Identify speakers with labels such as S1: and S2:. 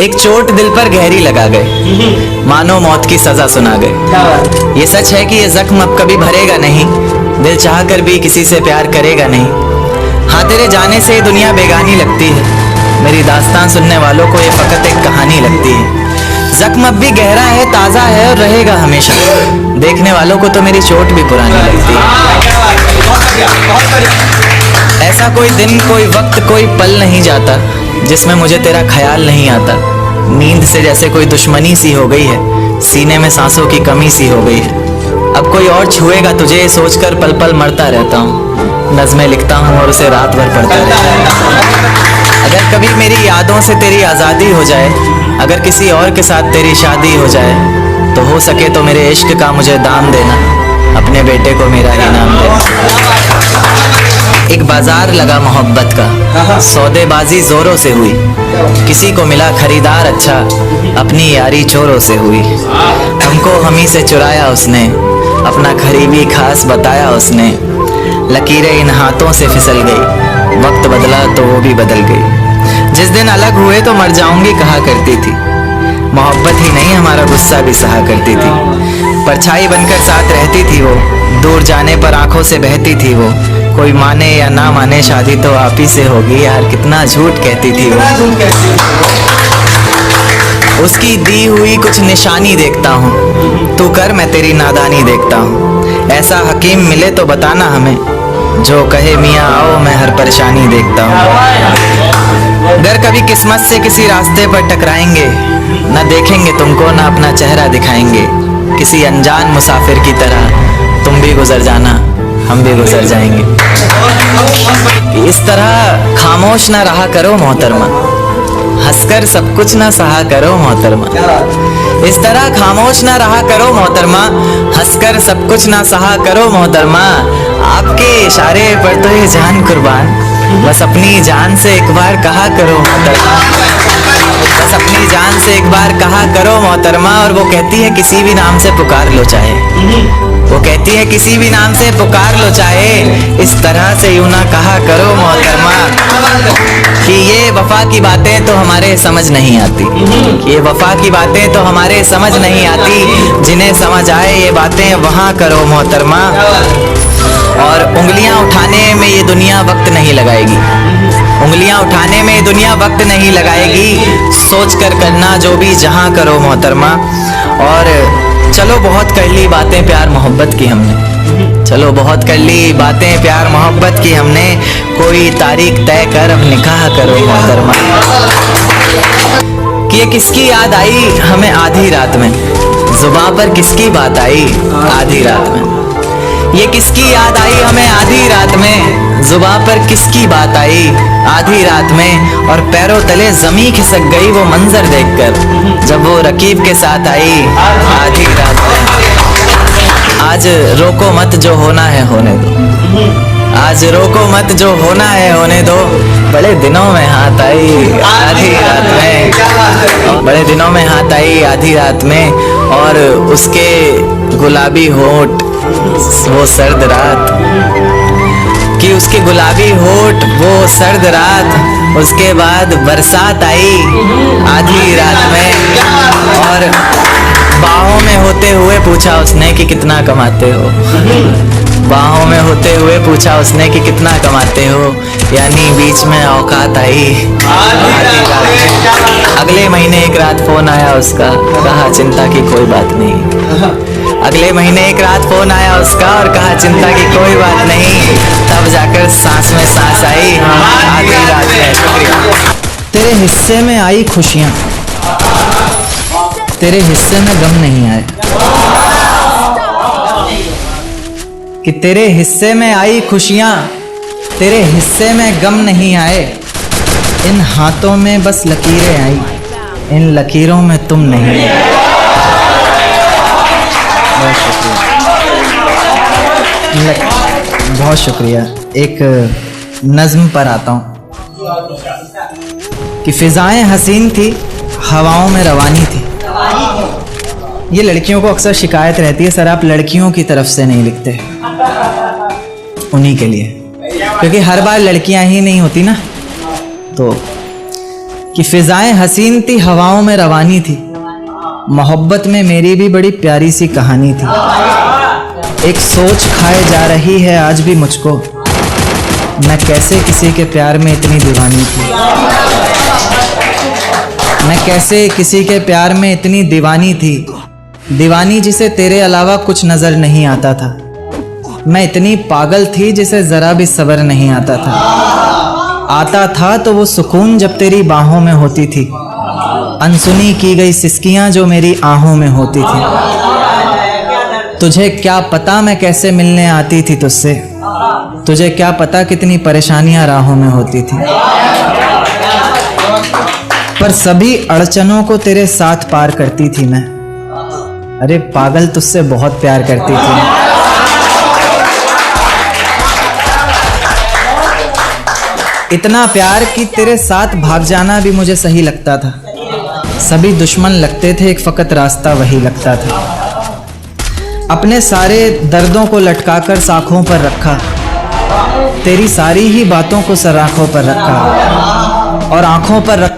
S1: एक चोट दिल पर गहरी लगा गए, मानो मौत की सजा सुना गए। ये सच है कि ये जख्म अब कभी भरेगा नहीं, दिल चाह कर भी किसी से प्यार करेगा नहीं। हाँ, तेरे जाने से दुनिया बेगानी लगती है, मेरी दास्तान सुनने वालों को ये फकत एक कहानी लगती है। जख्म अब भी गहरा है, ताज़ा है और रहेगा हमेशा, देखने वालों को तो मेरी चोट भी पुरानी लगती है। ऐसा कोई दिन, कोई वक्त, कोई पल नहीं जाता जिसमें मुझे तेरा ख्याल नहीं आता। नींद से जैसे कोई दुश्मनी सी हो गई है, सीने में सांसों की कमी सी हो गई है। अब कोई और छुएगा तुझे सोचकर पल पल मरता रहता हूँ, नज़में लिखता हूँ और उसे रात भर पढ़ता रहता हूँ। अगर कभी मेरी यादों से तेरी आज़ादी हो जाए, अगर किसी और के साथ तेरी शादी हो जाए, तो हो सके तो मेरे इश्क का मुझे दाम देना, अपने बेटे को मेरा इनाम देना। एक बाजार लगा मोहब्बत का, सौदेबाजी जोरों से हुई, किसी को मिला खरीदार अच्छा, अपनी यारी चोरों से हुई। हमको हमी से चुराया उसने, अपना करीबी खास बताया उसने। लकीरें इन हाथों से फिसल गई, वक्त बदला तो वो भी बदल गई। जिस दिन अलग हुए तो मर जाऊंगी कहा करती थी, मोहब्बत ही नहीं हमारा गुस्सा भी सहा करती थी। परछाई बनकर साथ रहती थी वो, दूर जाने पर आंखों से बहती थी वो। कोई माने या ना माने शादी तो आप ही से होगी यार, कितना झूठ कहती थी वो। उसकी दी हुई कुछ निशानी देखता हूँ, तू कर मैं तेरी नादानी देखता हूँ। ऐसा हकीम मिले तो बताना हमें, जो कहे मियाँ आओ मैं हर परेशानी देखता हूँ। अगर कभी किस्मत से किसी रास्ते पर टकराएंगे, न देखेंगे तुमको न अपना चेहरा दिखाएंगे। किसी अनजान मुसाफिर की तरह तुम भी गुजर जाना, हम भी गुजर जाएंगे। इस तरह खामोश ना रहा करो मोहतरमा, हंसकर सब कुछ ना सहा करो मोहतरमा। इस तरह खामोश ना रहा करो मोहतरमा, हंसकर सब कुछ ना सहा करो मोहतरमा। आपके इशारे पर तो ये जान कुर्बान, बस अपनी जान से एक बार कहा करो मोहतरमा, बस अपनी जान से एक बार कहा करो मोहतरमा। और वो कहती है किसी भी नाम से पुकार लो चाहे, वो कहती है किसी भी नाम से पुकार लो चाहे, इस तरह से यूं ना कहा करो मोहतरमा। कि ये वफा की बातें तो हमारे समझ नहीं आती, ये वफा की बातें तो हमारे समझ नहीं आती। जिन्हें समझ आए ये बातें वहाँ करो मोहतरमा। और उंगलियां उठाने में ये दुनिया वक्त नहीं लगाएगी, उंगलियां उठाने में ये दुनिया वक्त नहीं लगाएगी। सोच कर करना जो भी जहां करो मोहतरमा। और चलो बहुत कर ली बातें प्यार मोहब्बत की हमने, चलो बहुत कर ली बातें प्यार मोहब्बत की हमने। कोई तारीख तय कर अब निकाह करो मोहतरमा। कि ये किसकी याद आई हमें आधी रात में, जुबां पर किसकी बात आई आधी रात में। ये किसकी याद आई हमें आधी रात में, जुबां पर किसकी बात आई आधी रात में। और पैरों तले जमी खिसक गई वो मंजर देखकर, जब वो रकीब के साथ आई आधी रात में। आज रोको मत जो होना है होने दो, आज रोको मत जो होना है होने दो। बड़े दिनों में हाथ आई आधी रात में, बड़े दिनों में हाथ आई आधी रात में। और उसके गुलाबी होठ वो सर्द रात, कि उसके गुलाबी होठ वो सर्द रात। उसके बाद बरसात आई आधी रात में, और बाहों में होते हुए पूछा उसने कि कितना कमाते हो, बाहों में होते हुए पूछा उसने कि कितना कमाते हो। यानी बीच में औकात आई आधी रात में। अगले महीने एक रात फोन आया उसका, कहा चिंता की कोई बात नहीं। अगले महीने एक रात फोन आया उसका और कहा चिंता की कोई बात नहीं। तब जाकर सांस में सांस आई आधी रात में।
S2: तेरे हिस्से में आई खुशियाँ, तेरे हिस्से में गम नहीं आए। कि तेरे हिस्से में आई खुशियाँ, तेरे हिस्से में गम नहीं आए। इन हाथों में बस लकीरें आई, इन लकीरों में तुम नहीं आए। बहुत शुक्रिया। एक नज्म पर आता हूँ कि फिजाएं हसीन थी, हवाओं में रवानी थी। ये लड़कियों को अक्सर शिकायत रहती है, सर आप लड़कियों की तरफ से नहीं लिखते। उन्हीं के लिए, क्योंकि हर बार लड़कियां ही नहीं होती ना। तो कि फिजाएं हसीन थी हवाओं में रवानी थी, मोहब्बत में मेरी भी बड़ी प्यारी सी कहानी थी। एक सोच खाए जा रही है आज भी मुझको, मैं कैसे किसी के प्यार में इतनी दीवानी थी। मैं कैसे किसी के प्यार में इतनी दीवानी थी, दीवानी जिसे तेरे अलावा कुछ नजर नहीं आता था। मैं इतनी पागल थी जिसे जरा भी सब्र नहीं आता था तो वो सुकून जब तेरी बाहों में होती थी, अनसुनी की गई सिसकियां जो मेरी आहों में होती थी। तुझे क्या पता मैं कैसे मिलने आती थी तुझसे, तुझे क्या पता कितनी परेशानियां राहों में होती थी। पर सभी अड़चनों को तेरे साथ पार करती थी मैं। अरे पागल, तुझसे बहुत प्यार करती थी। इतना प्यार कि तेरे साथ भाग जाना भी मुझे सही लगता था। सभी दुश्मन लगते थे, एक फकत रास्ता वही लगता था। अपने सारे दर्दों को लटकाकर साखों पर रखा, तेरी सारी ही बातों को सराखों पर रखा और आंखों पर रखा।